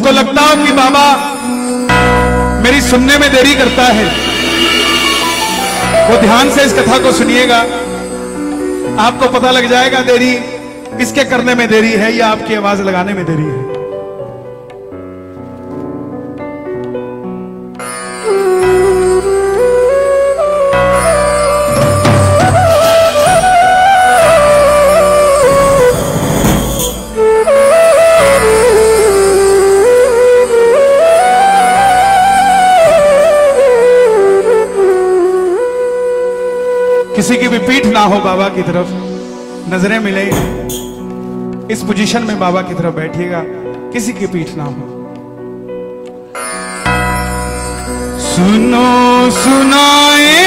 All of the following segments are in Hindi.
आपको लगता हो कि बाबा मेरी सुनने में देरी करता है, वो ध्यान से इस कथा को सुनिएगा, आपको पता लग जाएगा देरी इसके करने में देरी है या आपकी आवाज लगाने में देरी है। किसी की भी पीठ ना हो बाबा की तरफ, नजरें मिले, इस पोजीशन में बाबा की तरफ बैठिएगा, किसी की पीठ ना हो। सुनो सुनाए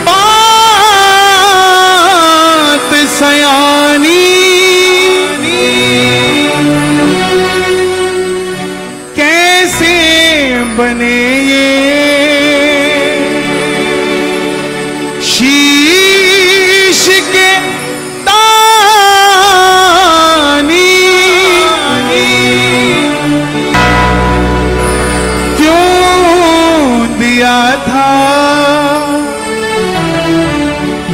बात सयानी, बने ये शीश के दानी, क्यों दिया था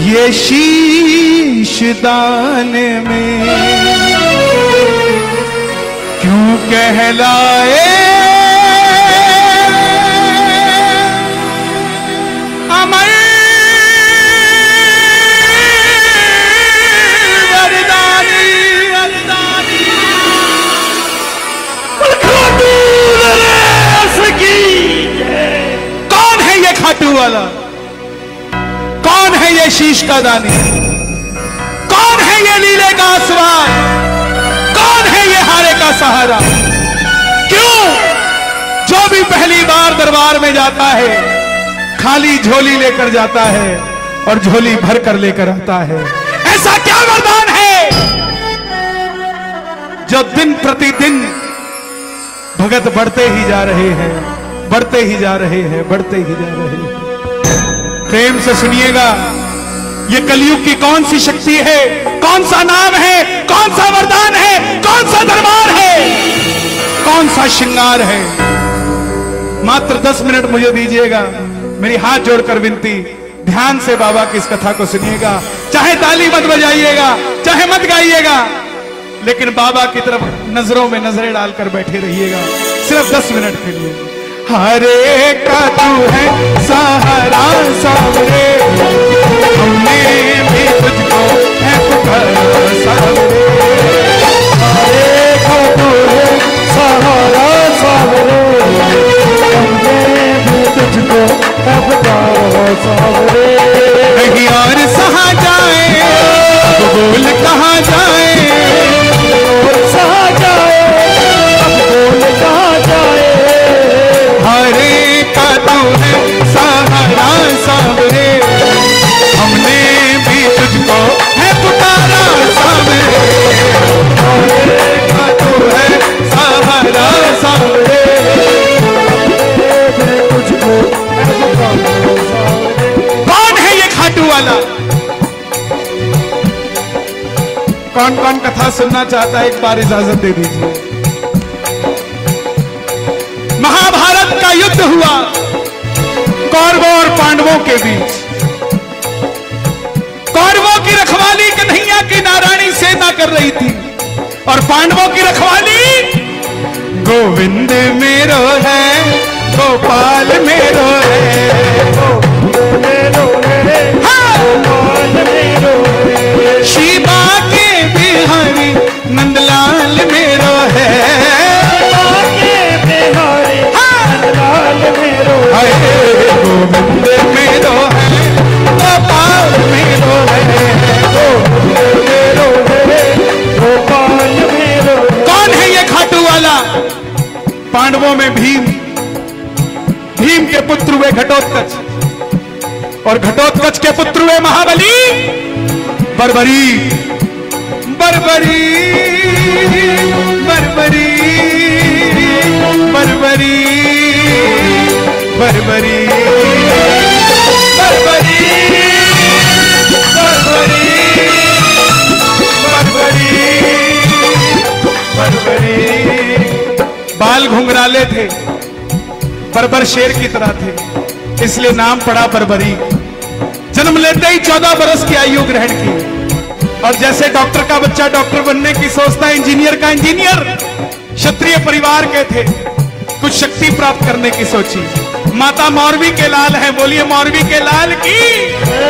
ये शीश दाने में, क्यों कहलाए खाटू वाला? कौन है ये शीश का दानी? कौन है ये लीले का आसवान? कौन है ये हारे का सहारा? क्यों जो भी पहली बार दरबार में जाता है खाली झोली लेकर जाता है और झोली भर कर लेकर आता है? ऐसा क्या वरदान है जो दिन प्रतिदिन भगत बढ़ते ही जा रहे हैं, बढ़ते ही जा रहे हैं, बढ़ते ही जा रहे हैं? प्रेम से सुनिएगा, ये कलयुग की कौन सी शक्ति है, कौन सा नाम है, कौन सा वरदान है, कौन सा दरबार है, कौन सा श्रृंगार है? मात्र 10 मिनट मुझे दीजिएगा, मेरी हाथ जोड़कर विनती, ध्यान से बाबा की इस कथा को सुनिएगा, चाहे ताली मत बजाइएगा, चाहे मत गाइएगा, लेकिन बाबा की तरफ नजरों में नजरें डालकर बैठे रहिएगा सिर्फ 10 मिनट के लिए। हरे का तू है सहारा सावरे, हमने भी तुझको है पुकारा सावरे। हरे का तू है सहारा सावरे, हमने भी तुझको है पुकारा सावरे। नहीं और सहा जाए अब बोल कहाँ जाए, और सहा जाए अब बोल कहाँ जाए। हरे का तू है सहारा सावरे, हमने भी तुझको है पुकारा सावरे। हरे का तू है सहारा सावरे, हमने तुझको है पुकारा सावरे। कौन है ये खाटू वाला? कौन कौन कथा सुनना चाहता है एक बार इजाजत दे दीजिए। महाभारत का युद्ध हुआ कौरवों और पांडवों के बीच। कौरवों की रखवाली कन्हैया की नारायणी सेना कर रही थी और पांडवों की रखवाली गोविंद मेरो है, गोपाल मेरो है, गोविंद मेरो है, गोपाल मेरो है, शिवा के बिहारी नंदलाल मेरो है, गोविंद मेरो है, गोपाल मेरो है, गोविंद मेरो है, गोपाल मेरो। कौन है ये खाटू वाला? पांडवों में भीम, भीम के पुत्र हुए घटोत्कच और घटोत्कच के पुत्र हुए महाबली बर्बरी। बर्बरी बर्बरी बर्बरी बर्बरी बर्बरी बर्बरी दुबले थे, बर्बर शेर की तरह थे, इसलिए नाम पड़ा बर्बरी। जन्म लेते ही 14 बरस की आयु ग्रहण की, और जैसे डॉक्टर का बच्चा डॉक्टर बनने की सोचता, इंजीनियर का इंजीनियर, क्षत्रिय परिवार के थे, कुछ शक्ति प्राप्त करने की सोची। माता मौरवी के लाल है, बोलिए मौरवी के लाल की,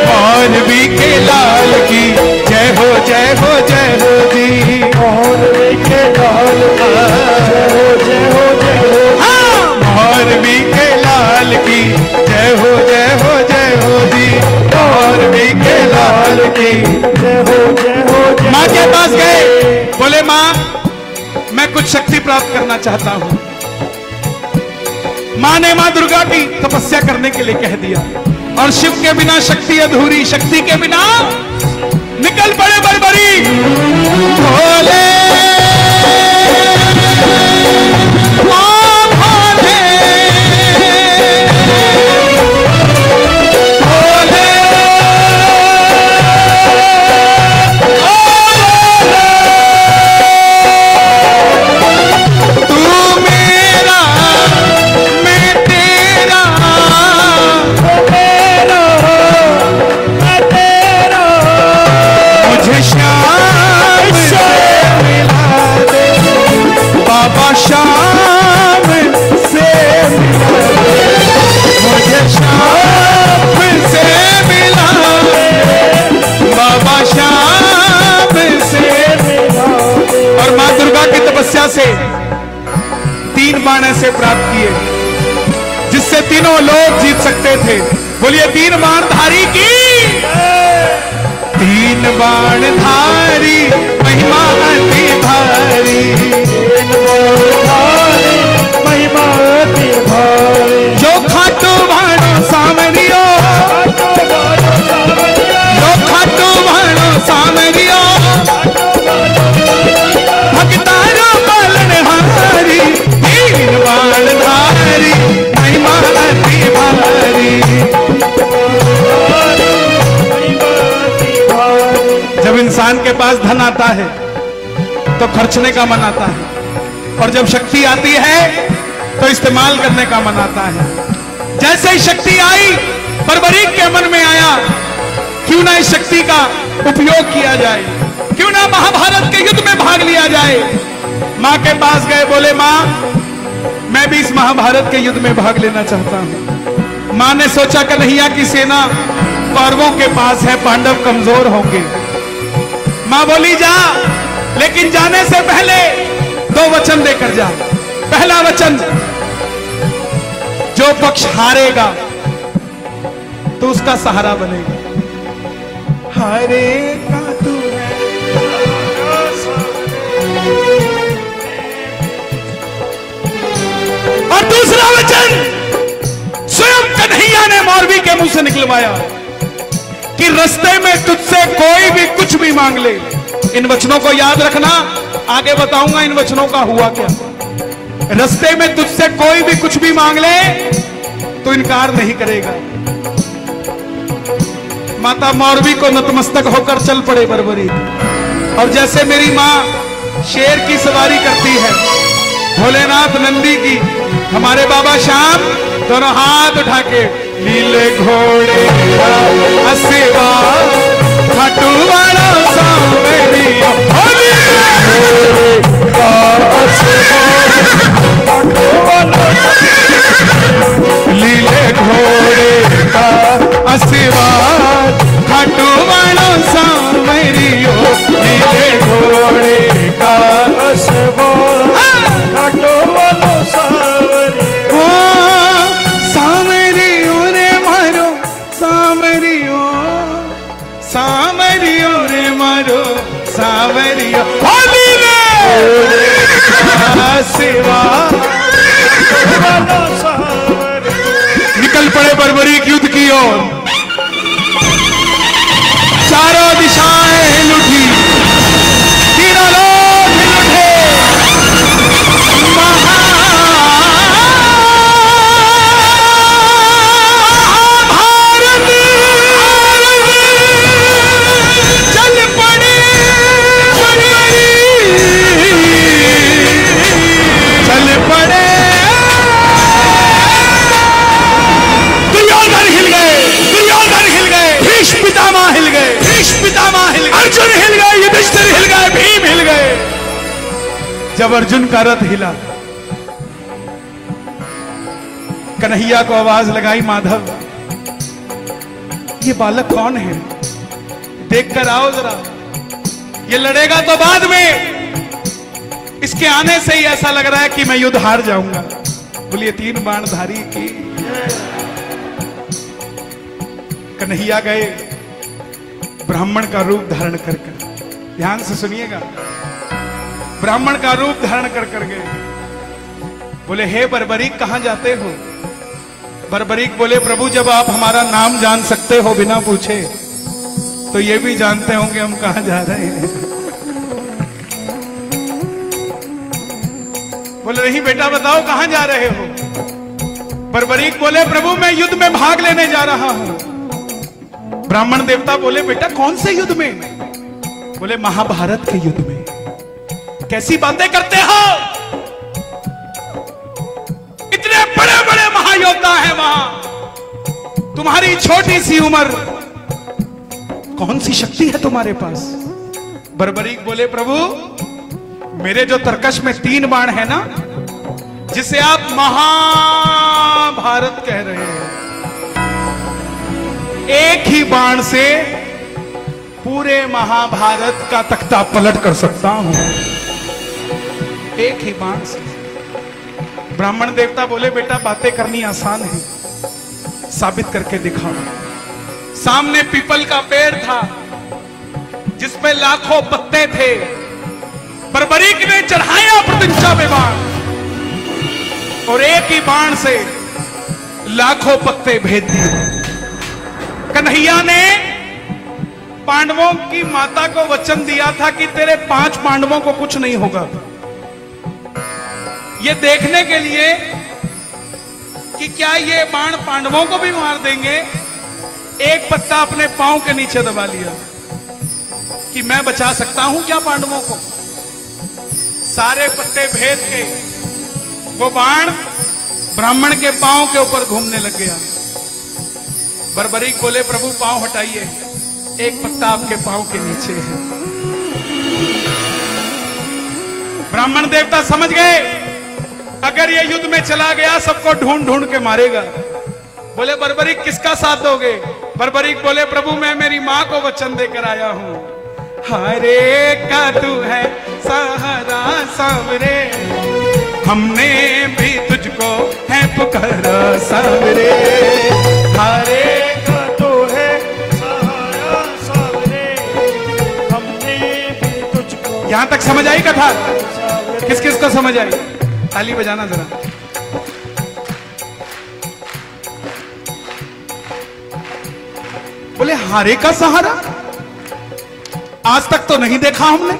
मौरवी के लाल की जय हो जय हो जय हो जी, मौरवी के लाल की जय हो जय हो जय हो। हाँ, मौरवी के लाल की जय हो जय हो जय हो जी, मौरवी के लाल की जय हो जय हो। माँ के पास गए, बोले माँ मैं कुछ शक्ति प्राप्त करना चाहता हूँ। मां ने मां दुर्गा की तपस्या करने के लिए कह दिया, और शिव के बिना शक्ति अधूरी, शक्ति के बिना निकल पड़े बर्बरी। भोले से 3 बाण ऐसे प्राप्त किए जिससे तीनों लोग जीत सकते थे। बोलिए 3 बाण धारी की, 3 बाण धारी महिमा अति भारी, 3 बाण धारी महिमा अति भारी, जो खाटू भाणो सामरियो, जो खाटू भाणो सामरियो, भक्तारो पालनहारी, 3 बाण धारी महिमा अति भारी। जब इंसान के पास धन आता है तो खर्चने का मन आता है, और जब शक्ति आती है तो इस्तेमाल करने का मन आता है। जैसे ही शक्ति आई, बर्बरीक के मन में आया, क्यों ना इस शक्ति का उपयोग किया जाए, क्यों ना महाभारत के युद्ध में भाग लिया जाए। मां के पास गए, बोले मां मैं भी इस महाभारत के युद्ध में भाग लेना चाहता हूं। मां ने सोचा कन्हैया की सेना कौरवों के पास है, पांडव कमजोर होंगे। मां बोली जा, लेकिन जाने से पहले 2 वचन देकर जा। पहला वचन, जो पक्ष हारेगा तो उसका सहारा बनेगा, हारेगा तू है। और दूसरा वचन स्वयं कन्हैया ने मौरवी के मुंह से निकलवाया कि रास्ते में तुझसे कोई भी कुछ भी मांग ले। इन वचनों को याद रखना, आगे बताऊंगा इन वचनों का हुआ क्या। रास्ते में तुझसे कोई भी कुछ भी मांग ले तो इनकार नहीं करेगा। माता मौरवी को नतमस्तक होकर चल पड़े बर्बरी, और जैसे मेरी मां शेर की सवारी करती है, भोलेनाथ नंदी की, हमारे बाबा श्याम दोनों हाथ उठा के नीले घोड़े का आशीर्वाद, खाटू वाला सावरी का आशीर्वाद, लीले घोड़े का आशीर्वाद, खाटू वाला सावरी, लीले घोड़े का आशीर्वाद, खाटू वाला सावरी। सावरियो रे मारो सावरियो, सेवा। निकल पड़े बर्बरी युद्ध की ओर, चारों दिशाएं हिल उठी, तीनों लोग हिल उठे। चल पड़े जब अर्जुन का रथ हिला, कन्हैया को आवाज लगाई, माधव ये बालक कौन है, देख कर आओ जरा, ये लड़ेगा तो बाद में, इसके आने से ही ऐसा लग रहा है कि मैं युद्ध हार जाऊंगा। बोलिए 3 बाणधारी की। कन्हैया गए ब्राह्मण का रूप धारण कर कर, ध्यान से सुनिएगा, ब्राह्मण का रूप धारण कर कर गए। बोले हे बर्बरीक कहां जाते हो? बर्बरीक बोले प्रभु जब आप हमारा नाम जान सकते हो बिना पूछे, तो ये भी जानते होंगे हम कहां जा रहे हैं। बोले नहीं बेटा बताओ कहां जा रहे हो? बर्बरीक बोले प्रभु मैं युद्ध में भाग लेने जा रहा हूं। ब्राह्मण देवता बोले बेटा कौन से युद्ध में? बोले महाभारत के युद्ध में। कैसी बातें करते हो, इतने बड़े बड़े महायोद्धा हैं वहां, तुम्हारी छोटी सी उम्र, कौन सी शक्ति है तुम्हारे पास? बर्बरीक बोले प्रभु मेरे जो तरकश में 3 बाण है ना, जिसे आप महाभारत कह रहे हैं, एक ही बाण से पूरे महाभारत का तख्ता पलट कर सकता हूं, एक ही बाण से। ब्राह्मण देवता बोले बेटा बातें करनी आसान है, साबित करके दिखाओ। सामने पीपल का पेड़ था जिसपे लाखों पत्ते थे, बर्बरीक ने चढ़ाया प्रतिज्ञा में बाण, और एक ही बाण से लाखों पत्ते भेद दिए। कन्हैया ने पांडवों की माता को वचन दिया था कि तेरे 5 पांडवों को कुछ नहीं होगा। ये देखने के लिए कि क्या ये बाण पांडवों को भी मार देंगे, एक पत्ता अपने पांव के नीचे दबा लिया कि मैं बचा सकता हूं क्या पांडवों को। सारे पत्ते भेद के वो बाण ब्राह्मण के पांव के ऊपर घूमने लग गया। बर्बरीक बोले प्रभु पांव हटाइए, एक पत्ता आपके पांव के नीचे है। ब्राह्मण देवता समझ गए अगर ये युद्ध में चला गया सबको ढूंढ ढूंढ के मारेगा। बोले बर्बरीक किसका साथ दोगे? बर्बरीक बोले प्रभु मैं मेरी मां को वचन देकर आया हूं, हरे का तू है सहारा सावरे, हमने भी तुझको है पुकारा सावरे, हरे का तू है सहारा सावरे, हमने भी तुझको। यहां तक समझ आई कथा? किस किस को समझ आई? ताली बजाना जरा। बोले हारे का सहारा आज तक तो नहीं देखा हमने,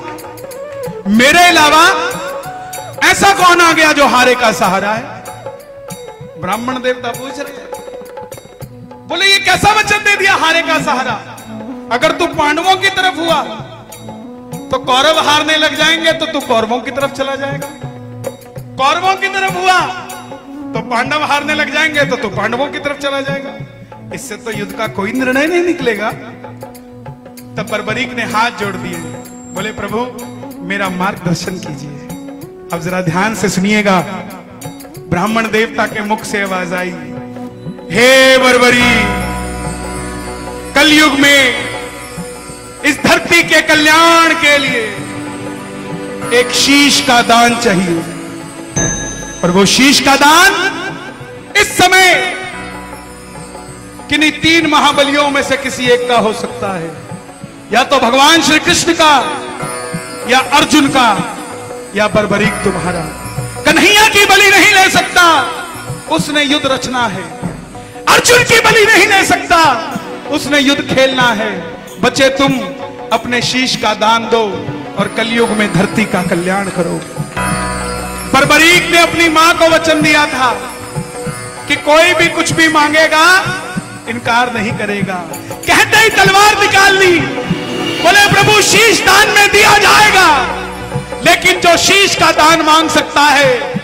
मेरे अलावा ऐसा कौन आ गया जो हारे का सहारा है? ब्राह्मण देवता पूछ रहे। बोले ये कैसा वचन दे दिया हारे का सहारा? अगर तू पांडवों की तरफ हुआ तो कौरव हारने लग जाएंगे तो तू कौरवों की तरफ चला जाएगा, कौरवों की तरफ हुआ तो पांडव हारने लग जाएंगे तो तू पांडवों की तरफ चला जाएगा, इससे तो युद्ध का कोई निर्णय नहीं निकलेगा। तब बर्बरीक ने हाथ जोड़ दिए, बोले प्रभु मेरा मार्गदर्शन कीजिए। अब जरा ध्यान से सुनिएगा, ब्राह्मण देवता के मुख से आवाज आई, हे बर्बरी, कलयुग में इस धरती के कल्याण के लिए एक शीश का दान चाहिए, और वो शीश का दान इस समय किन्हीं 3 महाबलियों में से किसी एक का हो सकता है, या तो भगवान श्री कृष्ण का, या अर्जुन का, या बर्बरीक तुम्हारा। कन्हैया की बलि नहीं ले सकता, उसने युद्ध रचना है। अर्जुन की बलि नहीं ले सकता, उसने युद्ध खेलना है। बच्चे तुम अपने शीश का दान दो और कलयुग में धरती का कल्याण करो। बर्बरीक ने अपनी मां को वचन दिया था कि कोई भी कुछ भी मांगेगा इनकार नहीं करेगा। कहते ही तलवार निकाल ली, बोले प्रभु शीश दान में दिया जाएगा, लेकिन जो शीश का दान मांग सकता है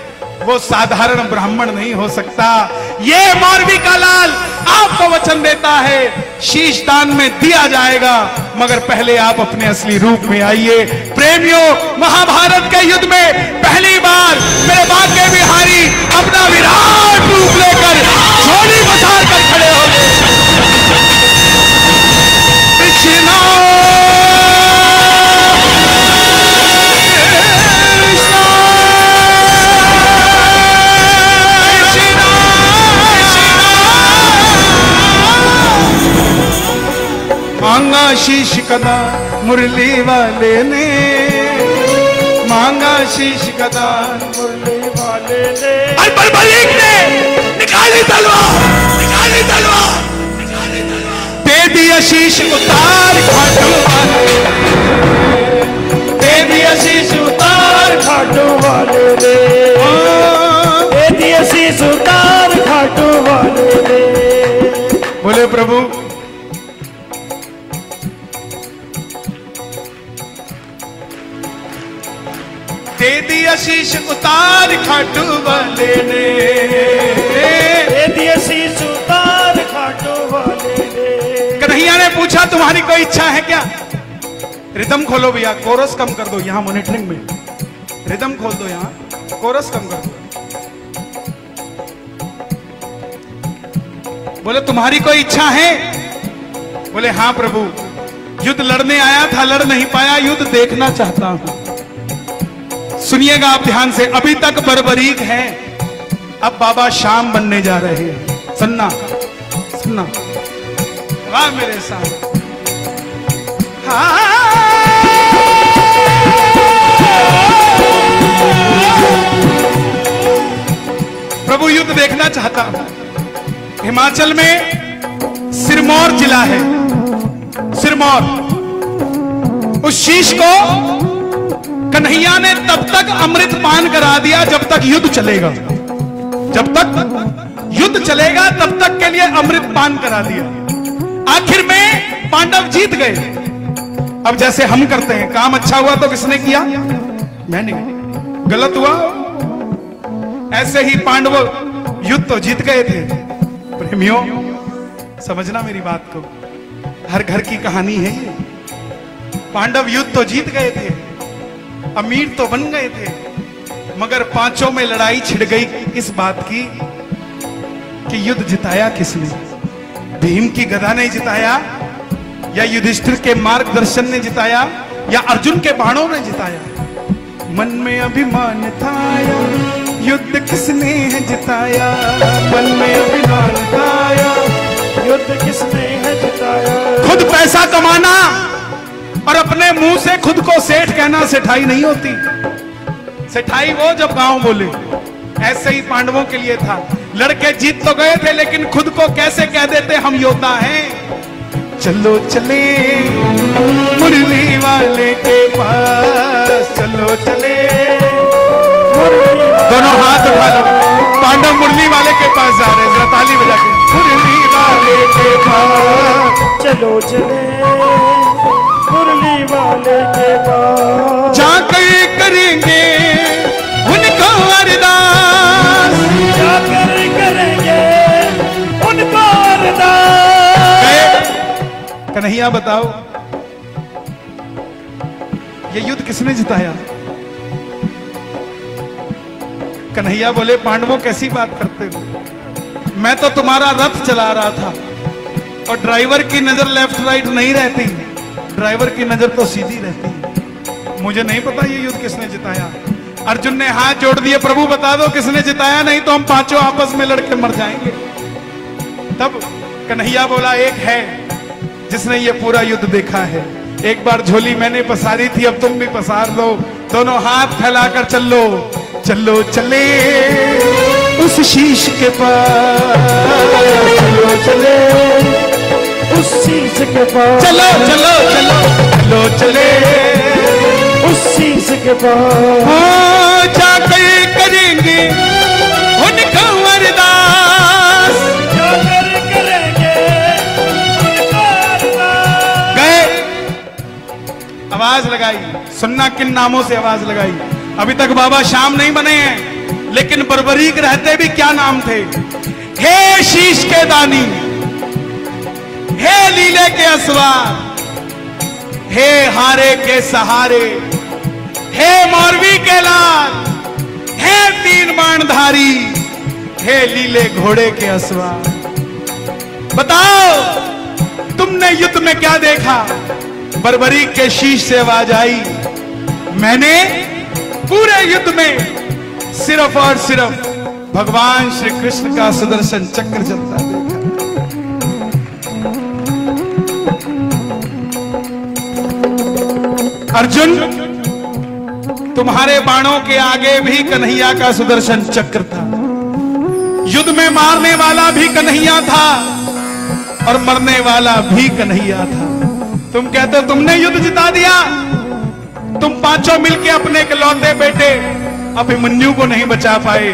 वो साधारण ब्राह्मण नहीं हो सकता। ये मौरवी का लाल आपको वचन देता देता है शीश दान में दिया जाएगा, मगर पहले आप अपने असली रूप में आइए। प्रेमियों, महाभारत के युद्ध में पहली बार मेरे बांके बिहारी अपना विराट रूप लेकर झोली पसार कर खड़े हो गए। कृष्णा मांगा शीश कदा मुरली वाले ने, मांगा शीश कदा मुरली वाले ने, और बलबलीक ने निकाली तलवार, निकाली तलवार, निकाली तलवार, दे दिया शीश उतार खाटू वाले, दे दिया शीश उतार खाटू वाले ने, दे दिया शीश उतार खाटू वाले ने। बोले प्रभु दे दिया शीश उतार खाटू वाले ने, दे दिया शीश उतार खाटू वाले ने। कन्हैया ने पूछा तुम्हारी कोई इच्छा है क्या? रिदम खोलो भैया, कोरस कम कर दो यहां मॉनिटरिंग में, रिदम खोल दो यहां, कोरस कम कर दो। बोले तुम्हारी कोई इच्छा है? बोले हाँ प्रभु, युद्ध लड़ने आया था, लड़ नहीं पाया, युद्ध देखना चाहता हूं। सुनिएगा आप ध्यान से, अभी तक बर्बरीक है, अब बाबा शाम बनने जा रहे हैं। सुनना सुनना, वाह मेरे साथ। प्रभु युद्ध देखना चाहता हूं। हिमाचल में सिरमौर जिला है, सिरमौर, उस शीश को कन्हैया ने तब तक अमृत पान करा दिया जब तक युद्ध चलेगा, जब तक युद्ध चलेगा तब तक के लिए अमृत पान करा दिया। आखिर में पांडव जीत गए। अब जैसे हम करते हैं, काम अच्छा हुआ तो किसने किया? मैंने। गलत हुआ, ऐसे ही पांडव युद्ध तो जीत गए थे। प्रेमियों समझना मेरी बात को, हर घर की कहानी है ये। पांडव युद्ध तो जीत गए थे, अमीर तो बन गए थे, मगर पांचों में लड़ाई छिड़ गई इस बात की कि युद्ध जिताया किसने? भीम की गदा ने जिताया, या युधिष्ठिर के मार्गदर्शन ने जिताया, या अर्जुन के बाणों ने जिताया? मन में अभिमान था, युद्ध किसने है जिताया? मन में अभिमान था, युद्ध किसने है जिताया? खुद पैसा कमाना और अपने मुंह से खुद को सेठ कहना सेठाई नहीं होती। सेठाई वो जब गांव बोले। ऐसे ही पांडवों के लिए था, लड़के जीत तो गए थे लेकिन खुद को कैसे कह देते हम योद्धा हैं। चलो चले मुरली वाले के पास, चलो चले, दोनों हाथ उठा लो, पांडव मुरली वाले के पास जा रहे हैं, ताली बजा के, मुरली वाले के पास चलो चले, मुरली वाले के पास जाकर करेंगे उनको अरदास, जाकर करेंगे उनको अरदास। कन्हैया बताओ ये युद्ध किसने जिताया? कन्हैया बोले पांडवों कैसी बात करते हो, मैं तो तुम्हारा रथ चला रहा था और ड्राइवर की नजर लेफ्ट राइट नहीं रहती, ड्राइवर की नजर तो सीधी रहती है। मुझे नहीं पता ये युद्ध किसने जिताया। अर्जुन ने हाथ जोड़ दिए, प्रभु बता दो किसने जिताया, नहीं तो हम पांचों आपस में लड़के मर जाएंगे। तब कन्हैया बोला एक है जिसने ये पूरा युद्ध देखा है, एक बार झोली मैंने पसारी थी, अब तुम भी पसार लो, दोनों हाथ फैलाकर चलो, चलो चले उस शीश के पास, चलो चले उस शीश के पास, चलो चलो चलो चलो चले उस शीश के पास, हो जाकर करेंगे उनको अरदास, जाकर करेंगे उनको अरदास। गए, आवाज लगाई, सुनना किन नामों से आवाज लगाई। अभी तक बाबा शाम नहीं बने हैं, लेकिन बर्बरीक रहते भी क्या नाम थे? हे शीश के दानी, के असवार, हे हारे के सहारे, हे मौरवी के लाल, हे तीन बाणधारी, हे लीले घोड़े के असवार। बताओ तुमने युद्ध में क्या देखा? बर्बरीक के शीश से आवाज आई, मैंने पूरे युद्ध में सिर्फ और सिर्फ भगवान श्री कृष्ण का सुदर्शन चक्र चलता देखा। अर्जुन, तुम्हारे बाणों के आगे भी कन्हैया का सुदर्शन चक्र था। युद्ध में मारने वाला भी कन्हैया था और मरने वाला भी कन्हैया था। तुम कहते हो तुमने युद्ध जिता दिया। तुम पांचों मिलके अपने इकलौते बेटे अभिमन्यु को नहीं बचा पाए।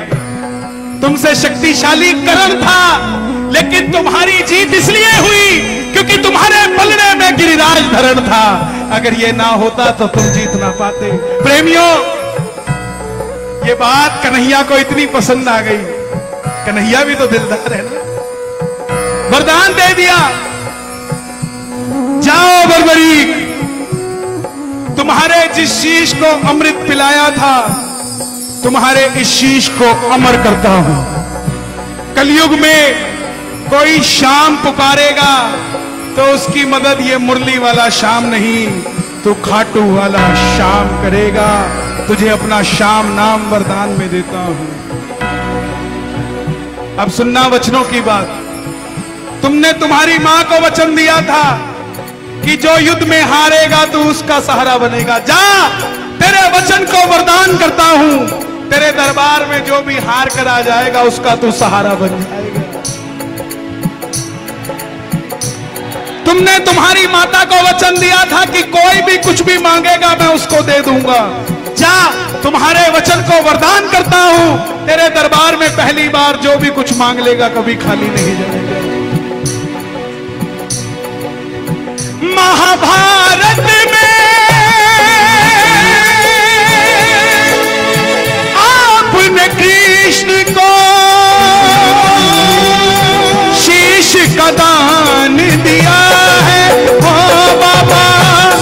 तुमसे शक्तिशाली कर्ण था, लेकिन तुम्हारी जीत इसलिए हुई क्योंकि तुम्हारे पलड़े में गिरिराज धरण था। अगर ये ना होता तो तुम जीत ना पाते। प्रेमियों, ये बात कन्हैया को इतनी पसंद आ गई। कन्हैया भी तो दिलदार है ना। वरदान दे दिया, जाओ बर्बरीक, तुम्हारे जिस शीश को अमृत पिलाया था, तुम्हारे इस शीश को अमर करता हूं। कलयुग में कोई श्याम पुकारेगा तो उसकी मदद ये मुरली वाला श्याम नहीं, तू खाटू वाला श्याम करेगा। तुझे अपना श्याम नाम वरदान में देता हूं। अब सुनना वचनों की बात। तुमने तुम्हारी मां को वचन दिया था कि जो युद्ध में हारेगा तू उसका सहारा बनेगा। जा, तेरे वचन को वरदान करता हूं, तेरे दरबार में जो भी हार कर आ जाएगा उसका तू सहारा बन जाएगा। तुमने तुम्हारी माता को वचन दिया था कि कोई भी कुछ भी मांगेगा मैं उसको दे दूंगा। जा, तुम्हारे वचन को वरदान करता हूं, तेरे दरबार में पहली बार जो भी कुछ मांग लेगा कभी खाली नहीं जाएगा। महाभारत में आपने कृष्ण को शीश का दान दिया है। ओ बाबा,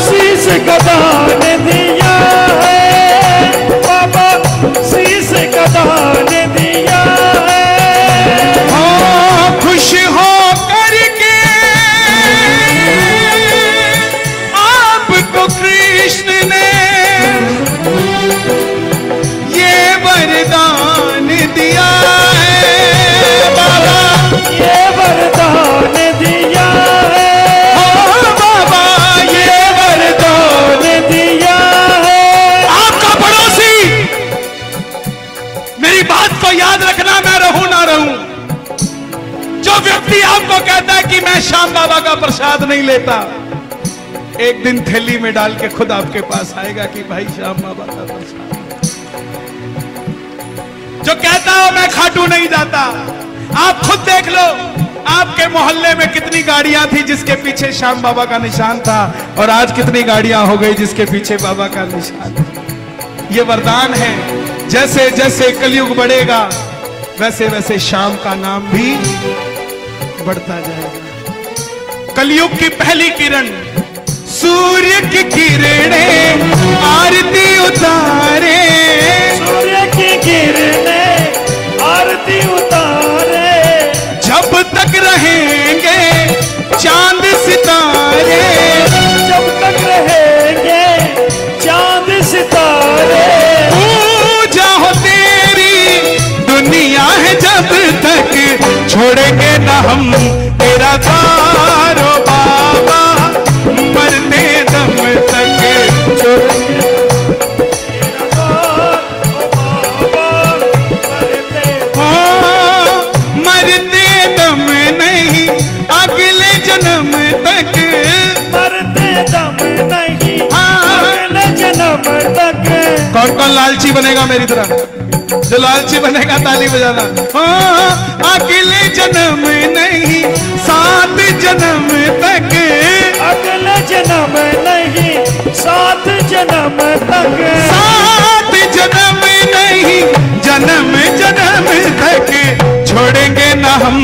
शीश का दान दिया है बाबा, शीश का दान दिया है। ओ खुश हो करके आपको कृष्ण ने ये वरदान दिया है। बाबा, ये वरदान दिया है। ओ बाबा, ये वरदान दिया है। आपका पड़ोसी, मेरी बात को याद रखना, मैं रहूं ना रहूं, जो व्यक्ति आपको कहता है कि मैं श्याम बाबा का प्रसाद नहीं लेता, एक दिन थैली में डाल के खुद आपके पास आएगा कि भाई श्याम बाबा का प्रसाद। जो कहता हो मैं खाटू नहीं जाता, आप खुद देख लो, आपके मोहल्ले में कितनी गाड़ियां थी जिसके पीछे श्याम बाबा का निशान था, और आज कितनी गाड़ियां हो गई जिसके पीछे बाबा का निशान है। ये वरदान है। जैसे जैसे कलयुग बढ़ेगा वैसे वैसे श्याम का नाम भी बढ़ता जाएगा। कलयुग की पहली किरण, सूर्य की किरणें आरती उतारे, सूर्य की किरणें आरती उतारे। जब तक रहेंगे चांद सितारे, जब तक रहेंगे चांद सितारे। पूजा हो तेरी दुनिया है जब तक, छोड़ेंगे ना हम तेरा द्वारो बाबा, मरते दम तक छोड़ेंगे। मरते दम नहीं अगले जन्म तक, मरते दम नहीं अगले जन्म तक। कौन कौन लालची बनेगा मेरी तरह? जो लालची बनेगा ताली बजाना। अगले जन्म नहीं 7 जन्म तक, अगले जन्म नहीं 7 जन्म तक। 7 जन्म नहीं जन्म जन्म तक, छोड़ेंगे ना हम